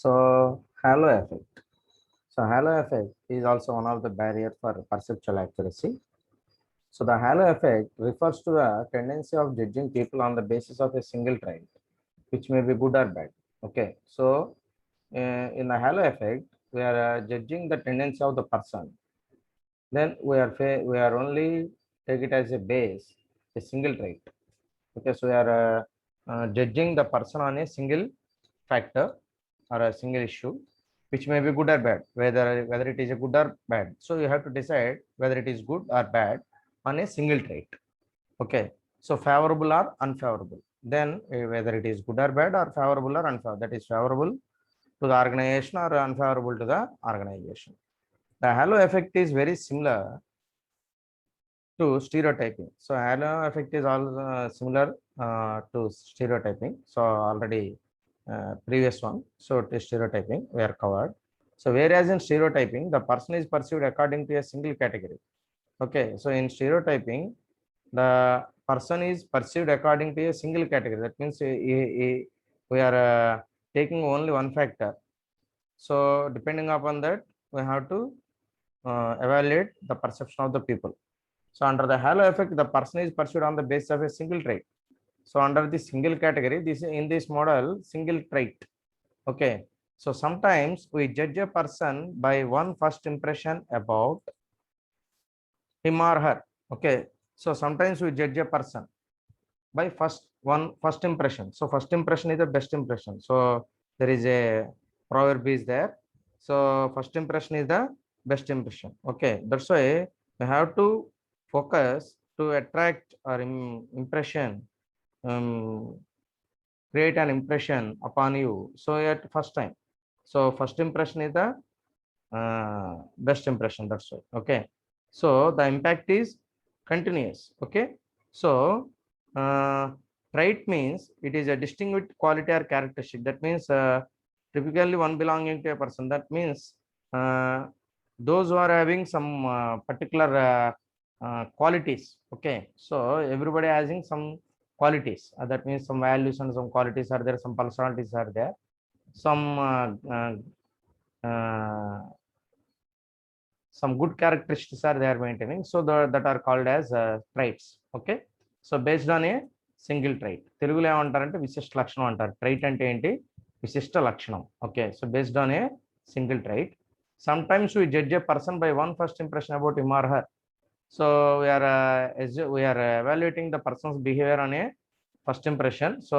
So halo effect. So halo effect is also one of the barrier for perceptual accuracy. So the halo effect refers to the tendency of judging people on the basis of a single trait, which may be good or bad. Okay. So in the halo effect, we are judging the tendency of the person. Then we are only take it as a base, a single trait. Okay. So we are judging the person on a single factor or a single issue, which may be good or bad, whether it is a good or bad. So you have to decide whether it is good or bad on a single trait. Okay, so favorable or unfavorable. Then whether it is good or bad or favorable or unfavorable, that is favorable to the organization or unfavorable to the organization. The halo effect is very similar to stereotyping. So halo effect is also similar to stereotyping. So already previous one. So to stereotyping we are covered. So whereas in stereotyping, the person is perceived according to a single category. Okay. So in stereotyping, the person is perceived according to a single category. That means we are taking only one factor. So depending upon that, we have to evaluate the perception of the people. So under the halo effect, the person is perceived on the basis of a single trait. So under the single category, this in this model, single trait. Okay. So sometimes we judge a person by one first impression about him or her. Okay. So sometimes we judge a person by first impression. So first impression is the best impression. So there is a proverb is there. So first impression is the best impression. Okay. That's why we have to focus to attract or impression, create an impression upon you. So at first time. So first impression is the best impression. That's why. Okay. So the impact is continuous. Okay. So trait means it is a distinguished quality or characteristic. That means typically one belonging to a person. That means those who are having some particular qualities. Okay. So everybody having some qualities. That means some values and some qualities are there. Some personalities are there. Some some good characteristics are they are maintaining, so that are called as traits. Okay, so based on a single trait, తెలుగులో ఏమంటారంటే విశిష్ట లక్షణం అంటారు. Trait అంటే ఏంటి? విశిష్ట లక్షణం. Okay, so based on a single trait, sometimes we judge a person by one first impression about him or her. So we are evaluating the person's behavior on a first impression. So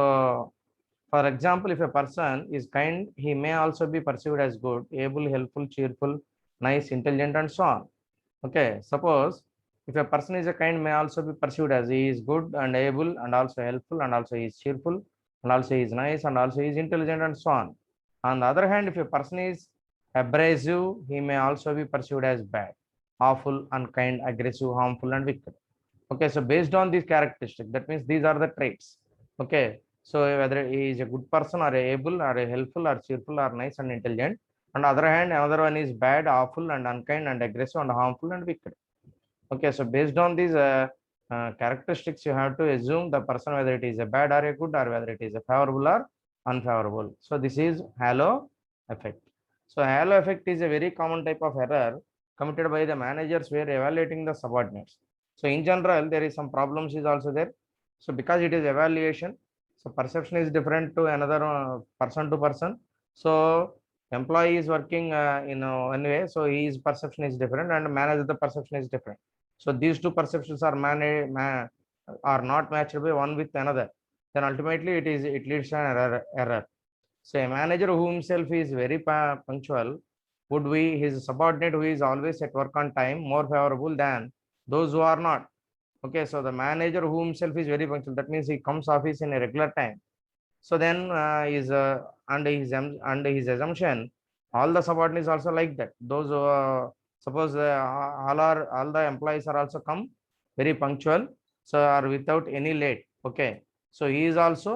for example, if a person is kind, he may also be perceived as good, able, helpful, cheerful, nice, intelligent, and so on. Okay, suppose if a person is a kind, may also be perceived as he is good and able and also helpful and also he is cheerful and also he is nice and also he is intelligent and so on. On the other hand, if a person is abrasive, he may also be perceived as bad, awful, unkind, aggressive, harmful, and wicked. Okay, so based on these characteristics, that means these are the traits. Okay, so whether he is a good person or a able or a helpful or cheerful or nice and intelligent. On the other hand, another one is bad, awful, and unkind, and aggressive, and harmful, and wicked. Okay, so based on these characteristics, you have to assume the person whether it is a bad or a good, or whether it is a favorable or unfavorable. So this is halo effect. So halo effect is a very common type of error committed by the managers where evaluating the subordinates. So in general, there is some problems is also there. So because it is evaluation, so perception is different to another person to person. So employee is working in one way, so his perception is different, and manager the perception is different. So these two perceptions are are not matched by one with another. Then ultimately it leads to an error. So a manager who himself is very punctual would be his subordinate who is always at work on time more favorable than those who are not. Okay, so the manager who himself is very punctual, that means he comes office in a regular time. So then under his assumption, all the subordinates also like that. Those who suppose all the employees are also come very punctual, so are without any late. Okay, so he is also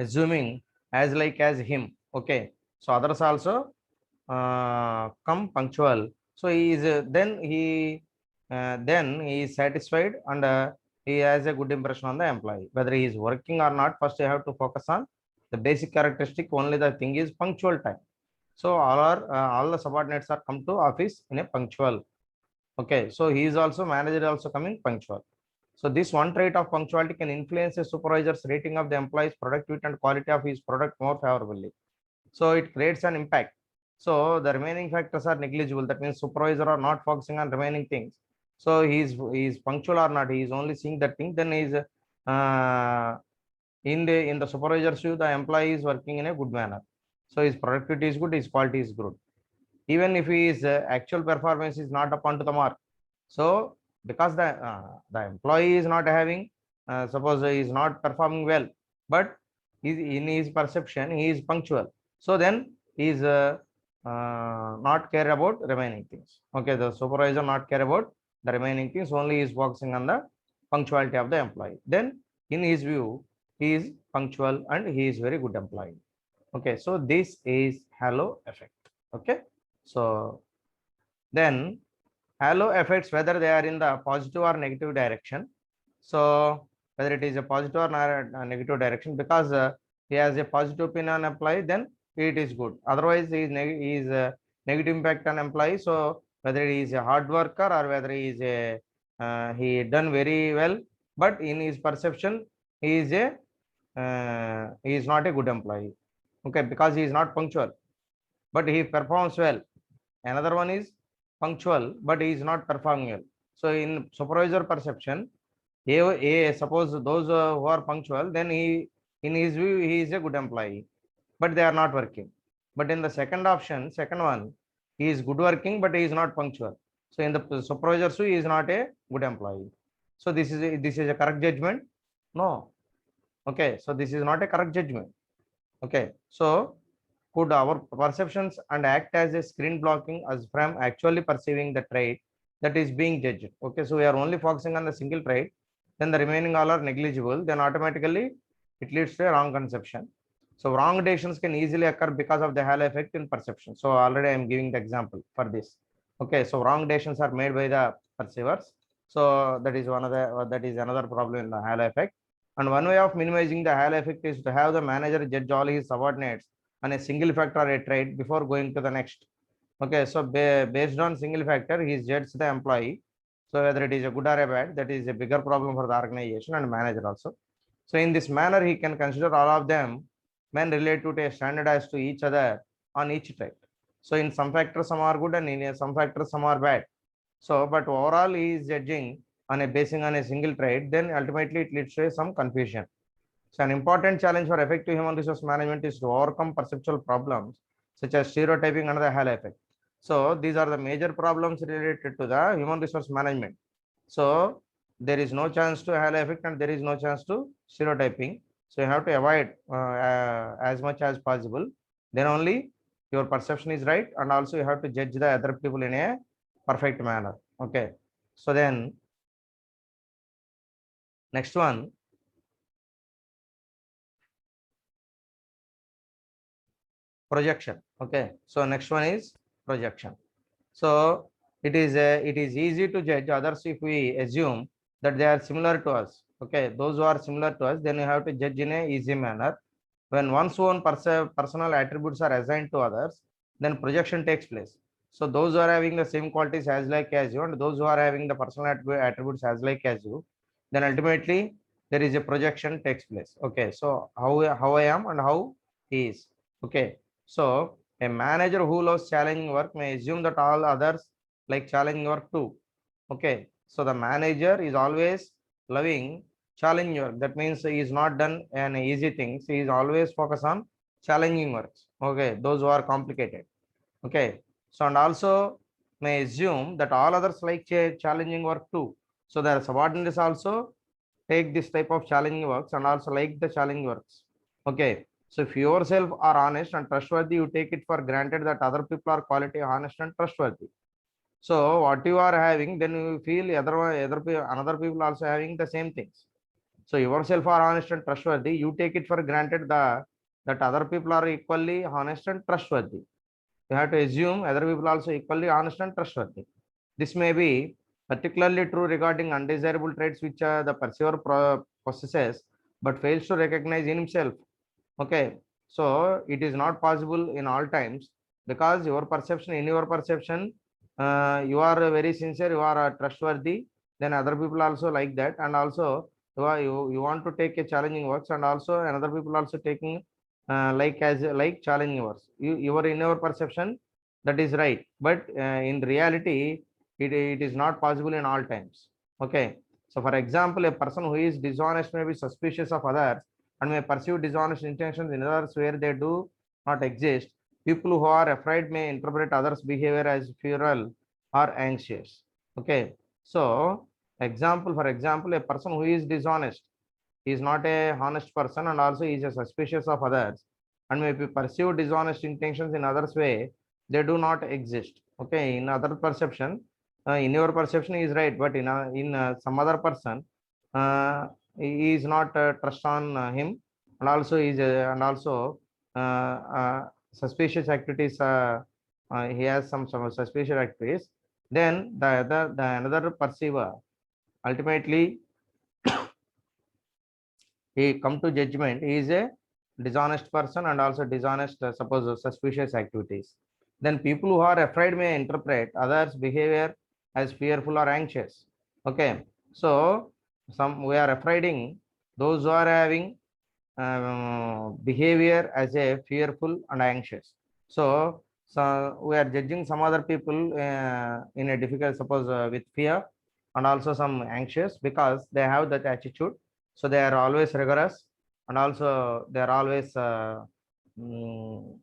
assuming as like as him. Okay, so others also come punctual, so he is then he is satisfied, and he has a good impression on the employee. Whether he is working or not, first you have to focus on The basic characteristic, only the thing is punctual time. So all the subordinates are come to office in a punctual. Okay, so he is also manager also coming punctual. So this one trait of punctuality can influence a supervisor's rating of the employee's productivity and quality of his product more favorably. So it creates an impact. So the remaining factors are negligible. That means supervisor are not focusing on remaining things. So he is punctual or not. He is only seeing that thing. Then he is in the supervisor's view, the employee is working in a good manner. So his productivity is good. His quality is good. Even if his actual performance is not up onto the mark. So because the employee is not having, suppose he is not performing well, but in his perception he is punctual. So then he is not care about remaining things. Okay, the supervisor not care about the remaining things. Only is focusing on the punctuality of the employee. Then in his view, he is punctual and he is very good employee. Okay, so this is halo effect. Okay, so then halo effects, whether they are in the positive or negative direction. So whether it is a positive or a negative direction, because he has a positive opinion on employee, then it is good. Otherwise, he is a negative impact on employee. So whether he is a hard worker or whether he is a he done very well, but in his perception, he is not a good employee. Okay, because he is not punctual, but he performs well. Another one is punctual, but he is not performing well. So in supervisor perception, suppose those who are punctual, then in his view, he is a good employee, but they are not working. But in the second option, second one, he is good working, but he is not punctual. So in the supervisor's view, he is not a good employee. So this is a correct judgment? No. Okay, so this is not a correct judgment. Okay, so could our perceptions and act as a screen blocking us from actually perceiving the trait that is being judged? Okay, so we are only focusing on the single trait, then the remaining all are negligible, then automatically it leads to a wrong conception. So wrong decisions can easily occur because of the halo effect in perception. So already I am giving the example for this. Okay, so wrong decisions are made by the perceivers. So that is another problem in the halo effect. And one way of minimizing the halo effect is to have the manager judge all his subordinates on a single factor or a trait before going to the next. Okay, so based on single factor, he judges the employee. So whether it is a good or a bad, that is a bigger problem for the organization and manager also. So in this manner, he can consider all of them when related to a standard as to each other on each trait. So in some factors, some are good, and in some factors, some are bad. So, but overall, he is judging on a basing on a single trait, then ultimately it leads to some confusion. So an important challenge for effective human resource management is to overcome perceptual problems such as stereotyping and the halo effect. So these are the major problems related to the human resource management. So there is no chance to halo effect and there is no chance to stereotyping. So you have to avoid as much as possible. Then only your perception is right, and also you have to judge the other people in a perfect manner. Okay. So then next one, projection. Okay, so next one is projection. So it is easy to judge others if we assume that they are similar to us. Okay, those who are similar to us, then you have to judge in a easy manner. When one's own personal attributes are assigned to others, then projection takes place. So those who are having the same qualities as like as you, and those who are having the personal attributes as like as you, then ultimately there is a projection takes place. Okay, so how I am and how he is. Okay, so a manager who loves challenging work may assume that all others like challenging work too. Okay, so the manager is always loving challenging work. That means he is not done an easy things. He is always focused on challenging works. Okay, those who are complicated. Okay, so and also may assume that all others like challenging work too. So the subordinates also take this type of challenging works and also like the challenging works. Okay, so if you yourself are honest and trustworthy, you take it for granted that other people are quality, honest and trustworthy. So what you are having, then you feel another people also having the same things. So yourself are honest and trustworthy, you take it for granted that other people are equally honest and trustworthy. You have to assume other people also equally honest and trustworthy. This may be particularly true regarding undesirable traits which the perceiver possesses but fails to recognize in himself. Okay, so it is not possible in all times, because your perception, in your perception, you are very sincere, you are trustworthy, then other people also like that, and also you want to take a challenging works, and also another people also taking like challenging works. You are in your perception, that is right, but in reality it is not possible in all times. Okay, so for example, a person who is dishonest may be suspicious of others and may pursue dishonest intentions in others where they do not exist. People who are afraid may interpret others' behavior as fearful or anxious. Okay, so for example, a person who is dishonest, he is not a honest person, and also he is a suspicious of others and may pursue dishonest intentions in others way they do not exist. Okay, in other perception, in your perception is right, but in some other person, uh, he is not trust on him, and also and also suspicious activities. He has some suspicious activities. Then the another perceiver ultimately he come to judgment, he is a dishonest person and also dishonest, suppose suspicious activities. Then people who are afraid may interpret others behavior as fearful or anxious. Okay, so some we are afraiding those who are having behavior as a fearful and anxious. So we are judging some other people in a difficult, suppose with fear and also some anxious, because they have that attitude. So they are always rigorous, and also they are always mm,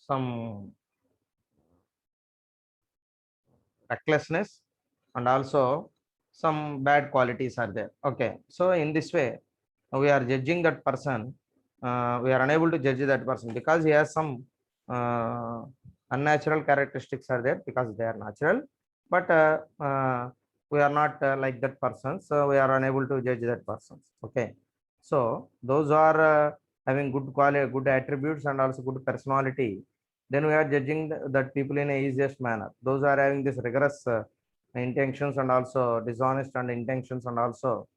some recklessness, and also some bad qualities are there. Okay, so in this way we are judging that person. We are unable to judge that person because he has some uh, unnatural characteristics are there, because they are natural, but we are not like that person, so we are unable to judge that person. Okay, so those are having good quality, good attributes, and also good personality, then we are judging that people in a easiest manner. Those are having this rigorous intentions and also dishonest and intentions, and also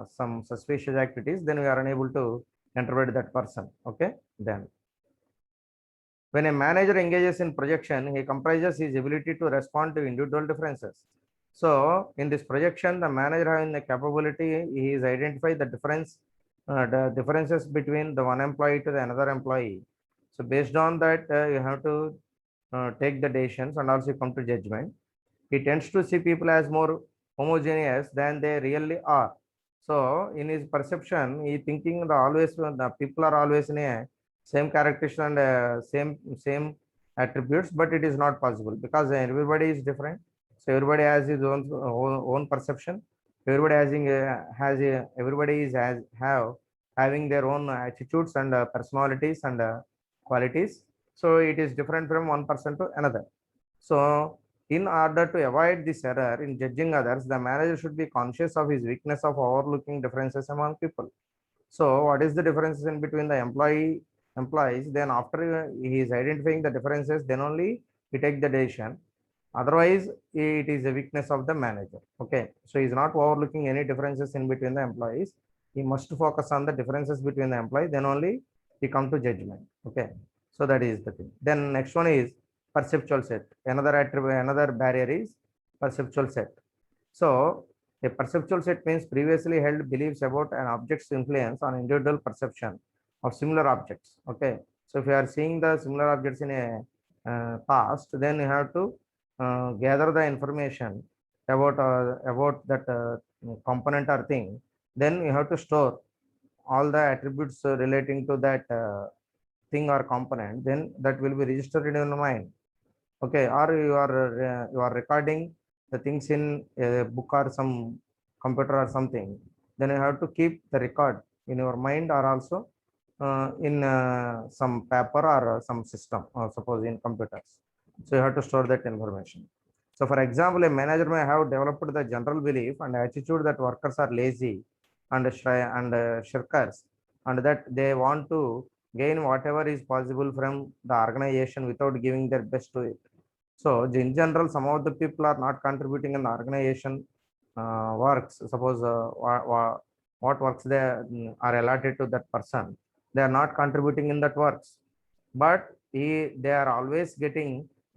some suspicious activities, then we are unable to interpret that person. Okay, then when a manager engages in projection, he comprises his ability to respond to individual differences. So in this projection, the manager having the capability, he is identify the differences between the one employee to the another employee. So based on that, you have to take the decisions and also come to judgment. He tends to see people as more homogeneous than they really are. So in his perception, he thinking the people are always in a same characteristics and same attributes, but it is not possible because everybody is different. So everybody has his own perception. Everybody everybody is has have having their own attitudes and personalities and qualities. So it is different from one person to another. So in order to avoid this error in judging others, the manager should be conscious of his weakness of overlooking differences among people. So what is the differences in between the employees? Then after he is identifying the differences, then only he take the decision. Otherwise, it is a weakness of the manager. Okay, so he is not overlooking any differences in between the employees. He must focus on the differences between the employees. Then only he come to judgment. Okay, so that is the thing. Then next one is perceptual set. Another attribute, another barrier is perceptual set. So a perceptual set means previously held beliefs about an object's influence on individual perception of similar objects. Okay, so if you are seeing the similar objects in a past, then you have to gather the information about that component or thing. Then you have to store all the attributes relating to that thing or component. Then that will be registered in your mind. Okay, or you are recording the things in a book or some computer or something, then you have to keep the record in your mind, or also in some paper or some system, or suppose in computers. So you have to store that information. So for example, a manager may have developed the general belief and attitude that workers are lazy and shirkers, and that they want to gain whatever is possible from the organization without giving their best to it. So in general, some of the people are not contributing in the organization works. Suppose what works they are allotted to that person. they are not contributing in that works, but they are always getting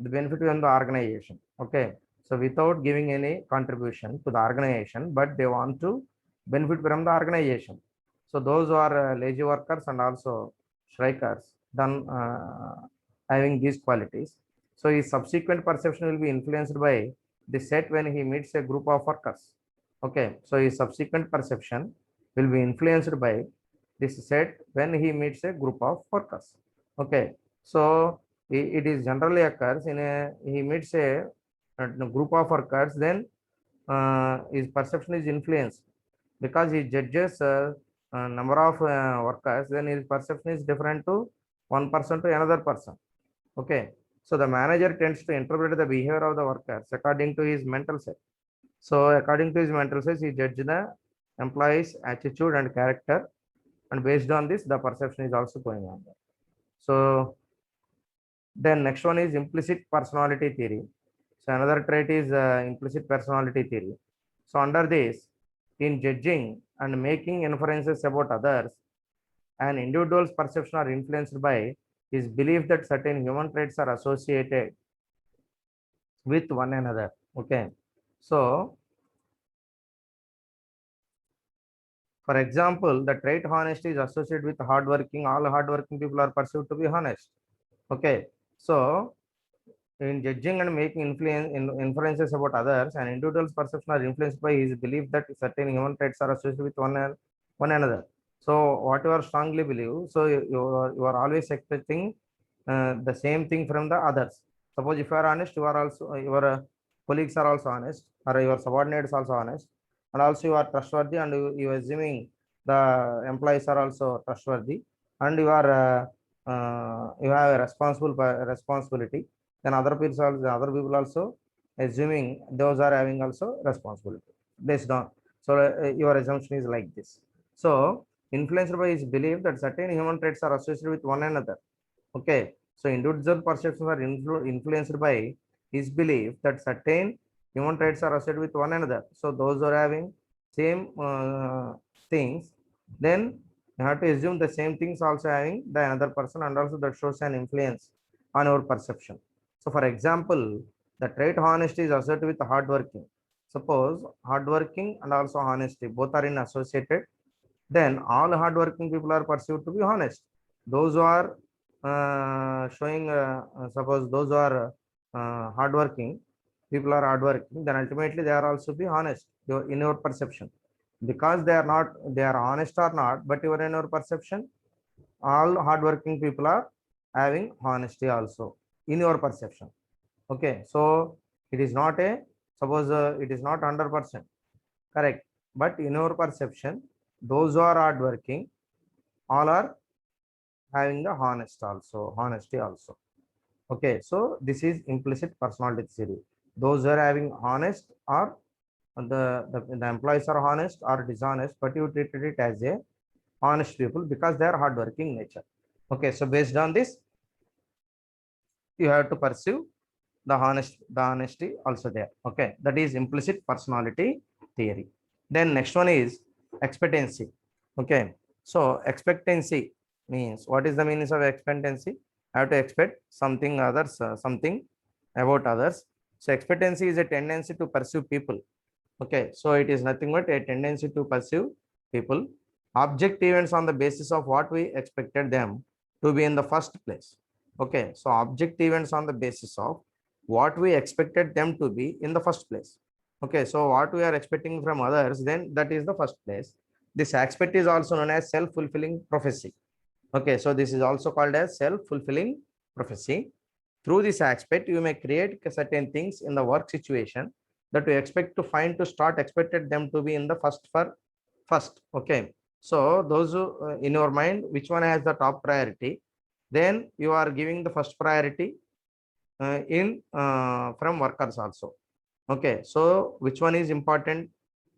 the benefit from the organization. Okay, so without giving any contribution to the organization, but they want to benefit from the organization. So those who are lazy workers and also strikers, then having these qualities. So his subsequent perception will be influenced by the set when he meets a group of workers. Okay, so his subsequent perception will be influenced by this set when he meets a group of workers. Okay, so it is generally occurs in a he meets a group of workers, then his perception is influenced because he judges number of workers, then his perception is different to one person to another person. Okay, so the manager tends to interpret the behavior of the workers according to his mental set. So according to his mental set, he judges the employee's attitude and character, and based on this, the perception is also going on. So then next one is implicit personality theory. So another trait is implicit personality theory. So under this, in judging and making inferences about others, an individual's perception are influenced by his belief that certain human traits are associated with one another. Okay, so for example, the trait honesty is associated with hardworking. All hardworking people are perceived to be honest. Okay, so in judging and making inferences about others, an individual's perception are influenced by his belief that certain human traits are associated with one another. So what you are strongly believe, so you are always expecting the same thing from the others. Suppose if you are honest, you are also your colleagues are also honest, or your subordinates also honest, and also you are trustworthy, and you are assuming the employees are also trustworthy, and you are you have a responsibility, then other people also assuming those are having also responsibility based on. So your assumption is like this. So influenced by his belief that certain human traits are associated with one another. Okay, so individual perceptions are influenced by his belief that certain human traits are associated with one another. So those are having same things, then you have to assume the same things also having the another person, and also that shows an influence on our perception. So for example, the trait honesty is associated with hardworking. Suppose hardworking and also honesty both are in associated, then all hardworking people are perceived to be honest. Those who are showing, suppose those who are hardworking people are hardworking, then ultimately they are also be honest in your perception, because they are not, they are honest or not, but you are in your perception, all hardworking people are having honesty also in your perception. Okay, so it is not a, suppose it is not 100% correct, but in your perception, those who are hardworking all are having the honesty also. Okay, so this is implicit personality theory. Those who are having honest or the employees are honest or dishonest, but you treated it as a honest people because they are hardworking nature. Okay, so based on this, you have to pursue the honesty also there. Okay, that is implicit personality theory. Then next one is expectancy. Okay, so expectancy means, what is the meaning of expectancy? I have to expect something others, something about others. So expectancy is a tendency to pursue people. Okay, so it is nothing but a tendency to pursue people, object events on the basis of what we expected them to be in the first place. Okay, so object events on the basis of what we expected them to be in the first place. Okay, so what we are expecting from others, then that is the first place. This aspect is also known as self-fulfilling prophecy. Okay, so this is also called as self-fulfilling prophecy. Through this aspect, you may create certain things in the work situation that you expect to find to start expected them to be in the first. Okay, so those who, in your mind, which one has the top priority, then you are giving the first priority in from workers also. Okay, so which one is important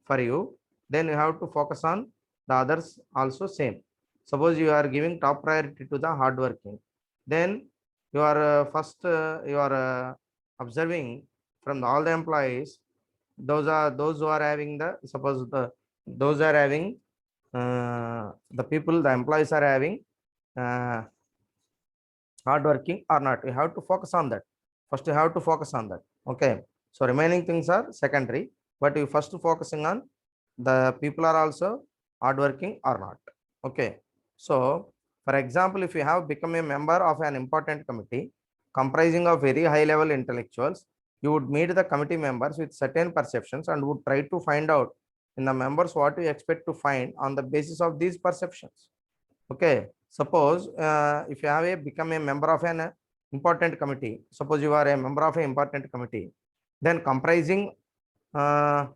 for you, then you have to focus on the others also same. Suppose you are giving top priority to the hardworking, then you are you are observing from all the employees, those who are having the, suppose those are having the people, the employees are having hardworking or not. You have to focus on that. First, you have to focus on that. Okay. So remaining things are secondary, but you first focusing on the people are also hardworking or not. Okay. So, for example, if you have become a member of an important committee comprising of very high level intellectuals, you would meet the committee members with certain perceptions and would try to find out in the members what you expect to find on the basis of these perceptions. Okay, suppose if you have become a member of an important committee, suppose you are a member of an important committee, then comprising uh,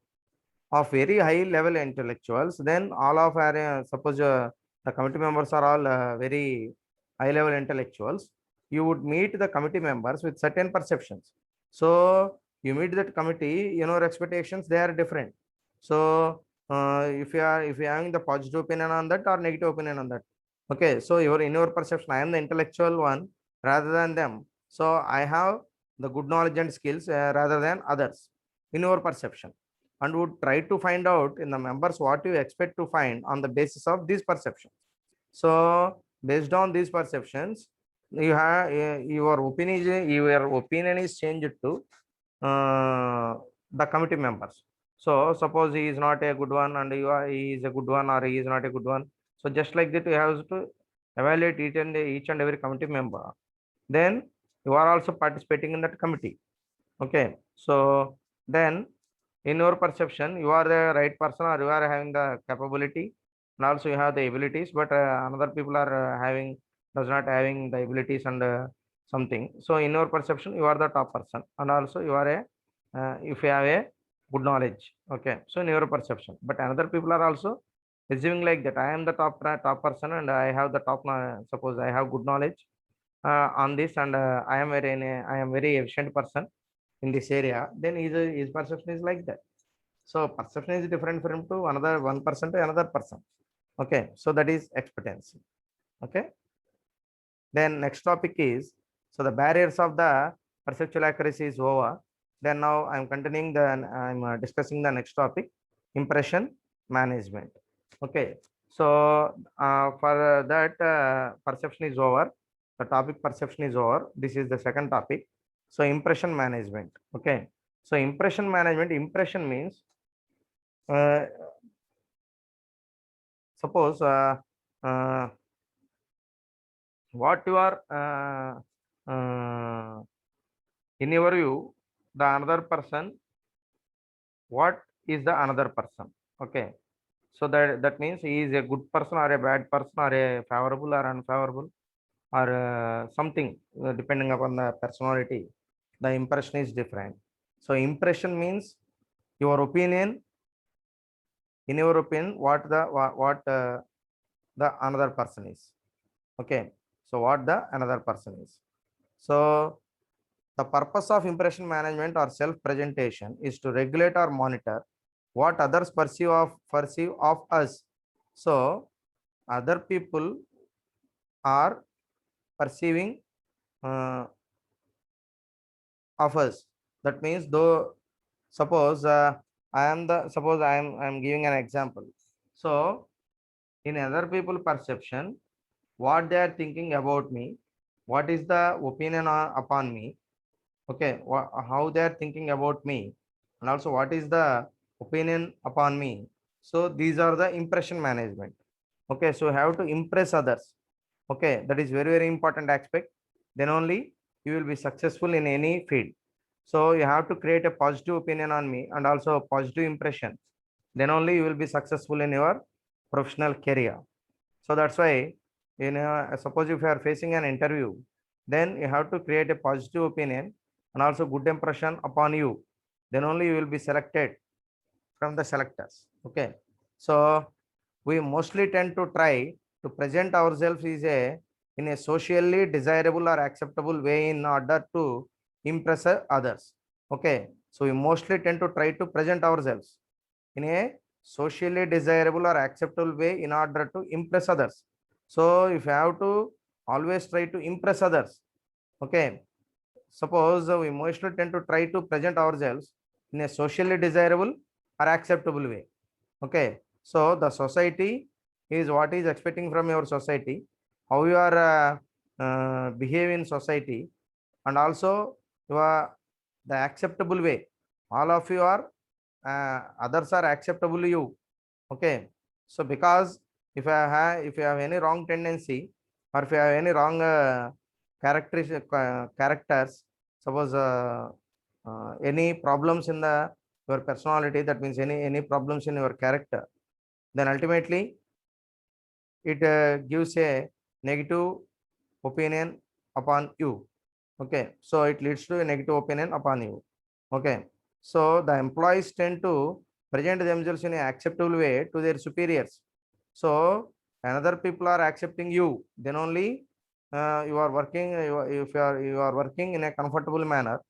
of very high level intellectuals, then all of our suppose the committee members are all very high level intellectuals, you would meet the committee members with certain perceptions. So you meet that committee, you know, expectations they are different. So if you are having the positive opinion on that or negative opinion on that. Okay, so your in your perception, I am the intellectual one rather than them. So I have the good knowledge and skills rather than others in your perception, and would try to find out in the members what you expect to find on the basis of these perceptions. So based on these perceptions, you have your opinion is changed to the committee members. So suppose he is not a good one and he is a good one, or he is not a good one. So just like that, you have to evaluate each and every committee member. Then you are also participating in that committee. Okay. So then in your perception, you are the right person or you are having the capability, and also you have the abilities, but another people are does not having the abilities and something. So in your perception, you are the top person, and also you are a if you have a good knowledge. Okay. So in your perception, but another people are also assuming like that I am the top person and I have the suppose I have good knowledge on this, and I am very efficient person in this area, then his perception is like that. So perception is different from to another one person to another person. Okay, so that is expectancy. Okay, then next topic is, so the barriers of the perceptual accuracy is over. Then now I'm continuing the I'm discussing the next topic, impression management. Okay, so for that perception is over. The topic perception is over. This is the second topic. So impression management. Okay, so impression management. Impression means uh, suppose uh, what you are in your view, the another person, what is the another person. Okay, so that means he is a good person or a bad person or a favorable or unfavorable or something depending upon the personality, the impression is different. So impression means your opinion, in your opinion what the another person is. Okay, so what the another person is. So the purpose of impression management or self presentation is to regulate or monitor what others perceive of us. So other people are perceiving uh, of us. That means though, suppose I am giving an example. So in other people perception, what they are thinking about me, what is the opinion upon me. Okay, how they are thinking about me, and also what is the opinion upon me. So these are the impression management. Okay, so have to impress others. Okay, that is very very important aspect. Then only you will be successful in any field. So you have to create a positive opinion on me and also a positive impression. Then only you will be successful in your professional career. So that's why, suppose if you are facing an interview, then you have to create a positive opinion and also good impression upon you. Then only you will be selected from the selectors. Okay. So we mostly tend to try to present ourselves in a socially desirable or acceptable way in order to impress others. Okay. So we mostly tend to try to present ourselves in a socially desirable or acceptable way in order to impress others. So if you have to always try to impress others, okay, suppose we mostly tend to try to present ourselves in a socially desirable or acceptable way. Okay, so the society is what is expecting from your society. how you are behave in society, and also your the acceptable way. All of you are others are acceptable to you. Okay. So because if you have any wrong tendency, or if you have any wrong characters, suppose any problems in the your personality, that means any problems in your character, then ultimately it gives a negative opinion upon you. Okay, so it leads to a negative opinion upon you. Okay, so the employees tend to present themselves in an acceptable way to their superiors. So another people are accepting you, then only you are working. If you are working in a comfortable manner,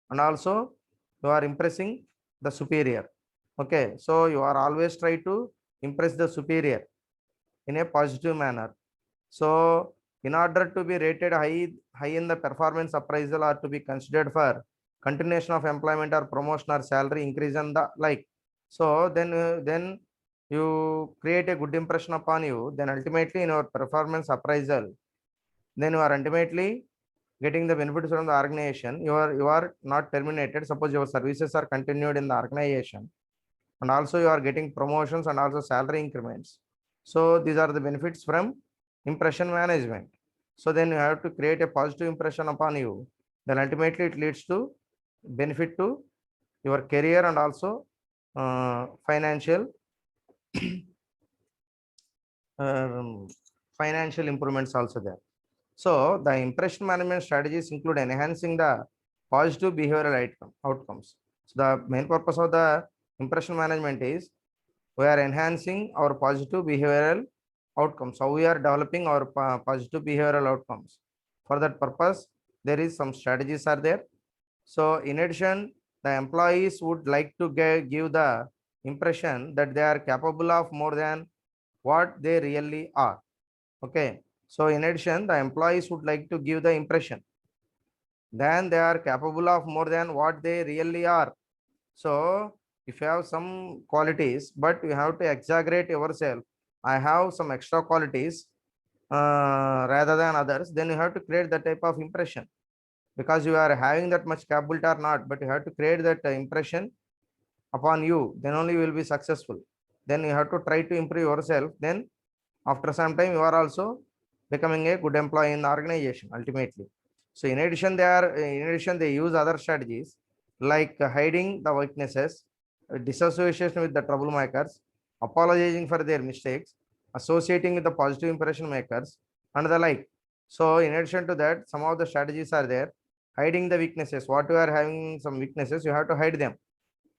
and also you are impressing the superior. Okay, so you are always try to impress the superior in a positive manner. So in order to be rated high in the performance appraisal, or to be considered for continuation of employment or promotion or salary increase and the like. So then you create a good impression upon you. Then ultimately in your performance appraisal, then you are ultimately getting the benefits from the organization. You are not terminated. Suppose your services are continued in the organization, and also you are getting promotions and also salary increments. So these are the benefits from impression management. So then you have to create a positive impression upon you, then ultimately it leads to benefit to your career, and also financial um, financial improvements also there. So the impression management strategies include enhancing the positive behavioral outcomes. So the main purpose of the impression management is we are enhancing our positive behavioral outcomes. How we are developing our positive behavioral outcomes. For that purpose, there is some strategies are there. So in addition, the employees would like to give the impression that they are capable of more than what they really are. Okay. So in addition, the employees would like to give the impression then they are capable of more than what they really are. So if you have some qualities, but you have to exaggerate yourself, I have some extra qualities rather than others, then you have to create that type of impression, because you are having that much capability or not, but you have to create that impression upon you, then only you will be successful. Then you have to try to improve yourself. Then after some time, you are also becoming a good employee in the organization ultimately. So in addition they use other strategies like hiding the weaknesses, dissociation with the troublemakers, apologizing for their mistakes, associating with the positive impression makers, and the like. So in addition to that, some of the strategies are there. Hiding the weaknesses. What you are having some weaknesses, you have to hide them.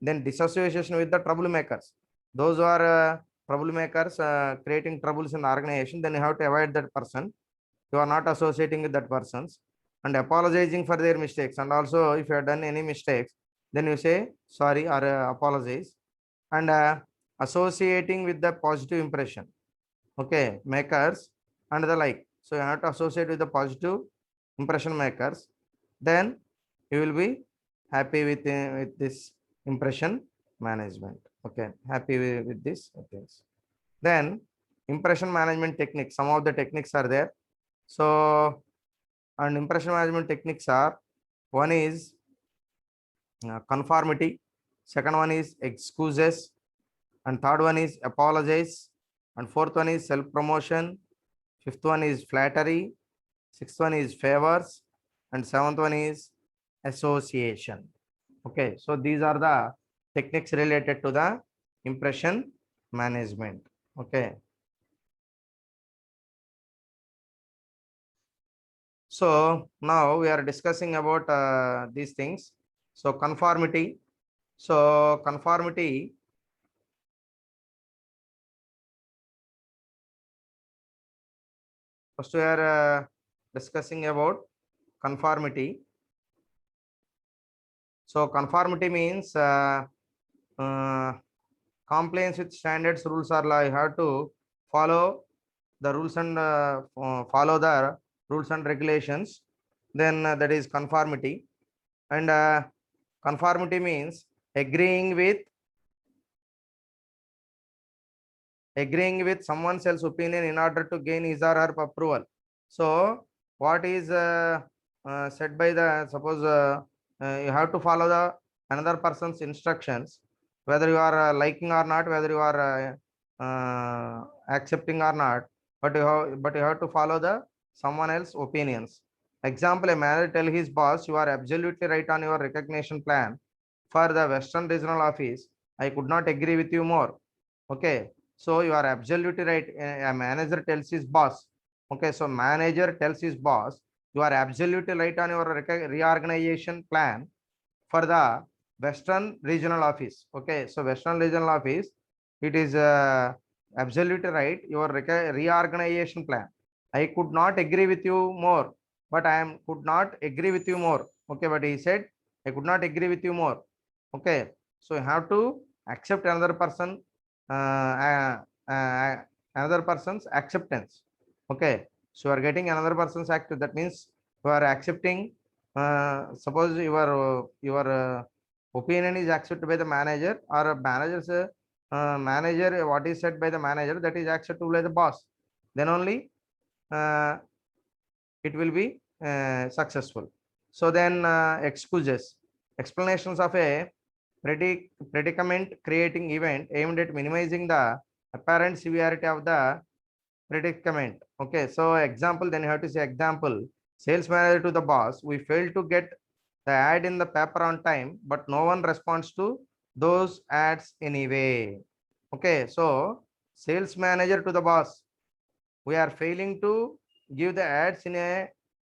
Then dissociation with the troublemakers. Those who are troublemakers creating troubles in the organization, then you have to avoid that person. You are not associating with that persons, and apologizing for their mistakes. And also if you have done any mistakes, then you say sorry or apologize, and associating with the positive impression. Okay, makers and the like. So you have to associate with the positive impression makers. Then you will be happy with this impression management. Okay, happy with this things. Then impression management techniques. Some of the techniques are there. So and impression management techniques are, one is conformity, second one is excuses, and third one is apologize, and fourth one is self promotion, fifth one is flattery, sixth one is favors, and seventh one is association. Okay, so these are the techniques related to the impression management. Okay, so now we are discussing about these things. So conformity. So conformity, first we are discussing about conformity. So conformity means uh, compliance with standards, rules or law. You have to follow the rules and follow the rules and regulations. Then that is conformity. And conformity means agreeing with someone else's opinion in order to gain his or her approval. So what is said by the, suppose you have to follow the another person's instructions, whether you are liking or not, whether you are accepting or not, but you have to follow the someone else opinions. Example, a manager tell his boss, you are absolutely right on your recognition plan for the Western Regional Office. I could not agree with you more. Okay, so you are absolutely right. A manager tells his boss. Okay, so manager tells his boss, you are absolutely right on your reorganization plan for the Western Regional Office. Okay, so Western Regional Office, it is absolutely right. Your reorganization plan. I could not agree with you more, but I am could not agree with you more. Okay, but he said I could not agree with you more. Okay, so you have to accept another person, another person's acceptance. Okay, so you are getting another person's act. That means you are accepting. Suppose your opinion is accepted by the manager, or a manager's manager, what is said by the manager, that is acceptable by the boss. Then only uh, it will be successful. So then excuses, explanations of a predicament creating event aimed at minimizing the apparent severity of the predicament. Okay, so example, then you have to say example, sales manager to the boss, we failed to get the ad in the paper on time, but no one responds to those ads anyway. Okay, so sales manager to the boss, we are failing to give the ads in a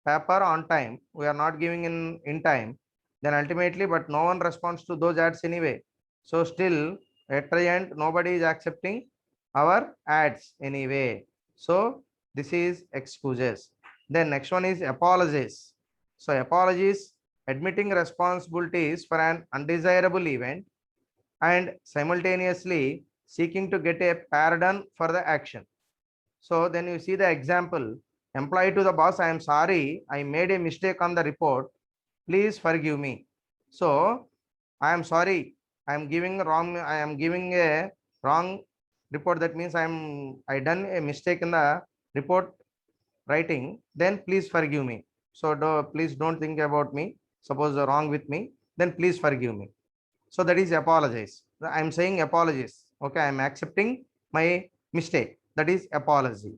paper on time. We are not giving in time. Then ultimately, but no one responds to those ads anyway. So still at present, nobody is accepting our ads anyway. So this is excuses. Then next one is apologies. So apologies, admitting responsibilities for an undesirable event and simultaneously seeking to get a pardon for the action. So then you see the example, employee to the boss, I am sorry, I made a mistake on the report. Please forgive me. So I am sorry, I am giving a wrong report. That means I done a mistake in the report writing. Then please forgive me. So please don't think about me. Suppose wrong with me, then please forgive me. So that is apologize. I'm saying apologies. Okay, I'm accepting my mistake. That is apology.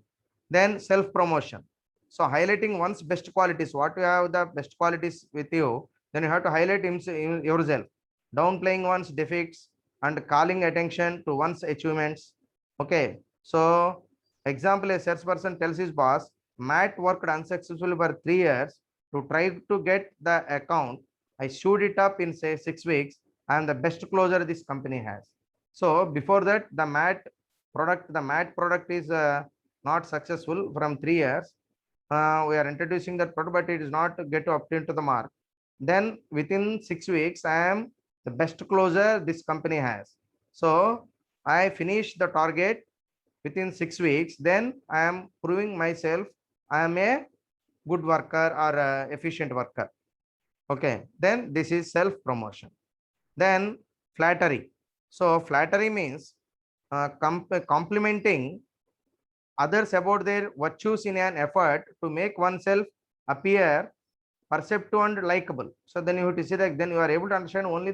Then self promotion. So highlighting one's best qualities. What you have the best qualities with you, then you have to highlight yourself. Downplaying one's defects and calling attention to one's achievements. Okay. So example, a salesperson tells his boss, Matt worked unsuccessfully for 3 years to try to get the account. I showed it up in say 6 weeks. I am the best closer this company has. So before that, the mat product is not successful from 3 years. We are introducing that product, but it is not get to obtain to the mark. Then within 6 weeks, I am the best closer this company has. So I finish the target within 6 weeks. Then I am proving myself I am a good worker or a efficient worker. Okay. Then this is self promotion. Then flattery. So flattery means complimenting others about their virtues in an effort to make oneself appear perceptive and likable. So then you have to see that then you are able to understand only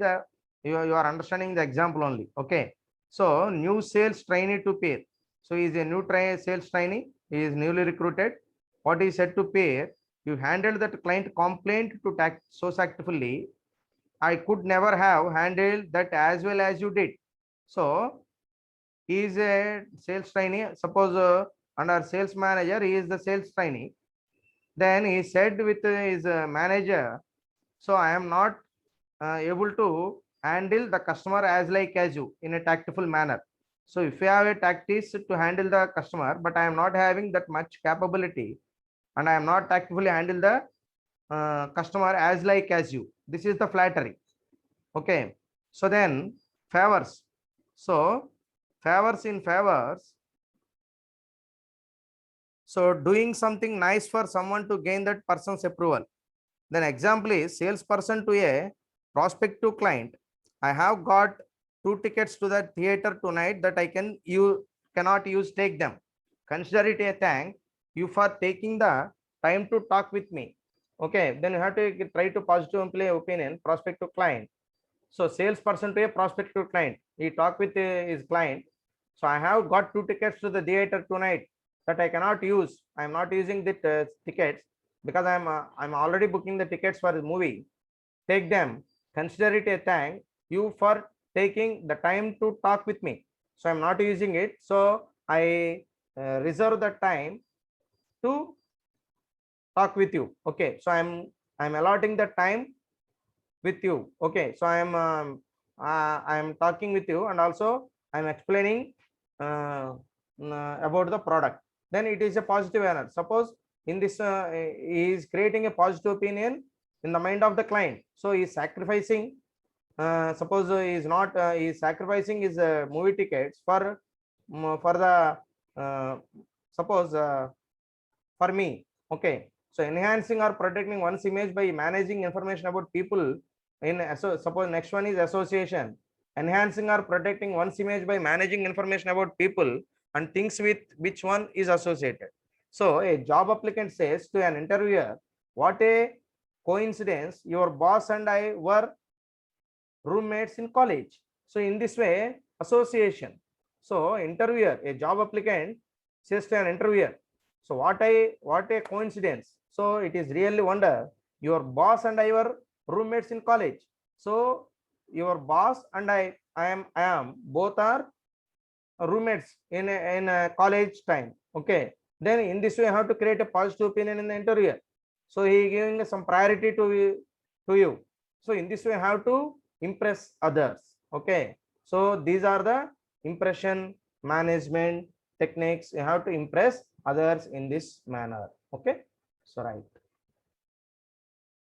you are understanding the example only. Okay. So new sales trainee to pair. So he is a new sales trainee. He is newly recruited. What is said to pair? You handled that client complaint to tact so tactfully. I could never have handled that as well as you did. So he is a sales trainee. Suppose under sales manager, he is the sales trainee. Then he said with his manager, so I am not able to handle the customer as like as you in a tactful manner. So if you have a tactics to handle the customer, but I am not having that much capability, and I am not tactfully handle the customer as like as you. This is the flattery. Okay. So then favors. So favors in favors. So doing something nice for someone to gain that person's approval. Then example is salesperson to a prospective client. I have got 2 tickets to the theater tonight that I cannot use, take them. Consider it a thank. you for taking the time to talk with me. Okay, then you have to try to positive employee opinion, prospective client. So salesperson to a prospective client, he talk with his client. So I have got 2 tickets to the theater tonight that I cannot use. I'm not using the tickets because I'm already booking the tickets for the movie. Take them. Consider it a thank you for taking the time to talk with me. So I'm not using it. So I reserve the time to talk with you. Okay. So I'm allotting the time with you. Okay. So I'm talking with you, and also I'm explaining about the product. Then it is a positive error. Suppose in this he is creating a positive opinion in the mind of the client. So he is sacrificing. Suppose he is not he is sacrificing his movie tickets for the suppose for me. Okay. So enhancing or protecting one's image by managing information about people in, so suppose next one is association. Enhancing or protecting one's image by managing information about people and things with which one is associated. So a job applicant says to an interviewer, what a coincidence, your boss and I were roommates in college. So in this way, association. So interviewer, a job applicant says to an interviewer, so what a coincidence. So it is really wonder, your boss and I were roommates in college. So your boss and I am both are roommates in a college time. Okay. Then in this way, I have to create a positive opinion in the interviewer. So he giving some priority to you. So in this way, I have to impress others. Okay. So these are the impression management techniques. You have to impress others in this manner. Okay. So right.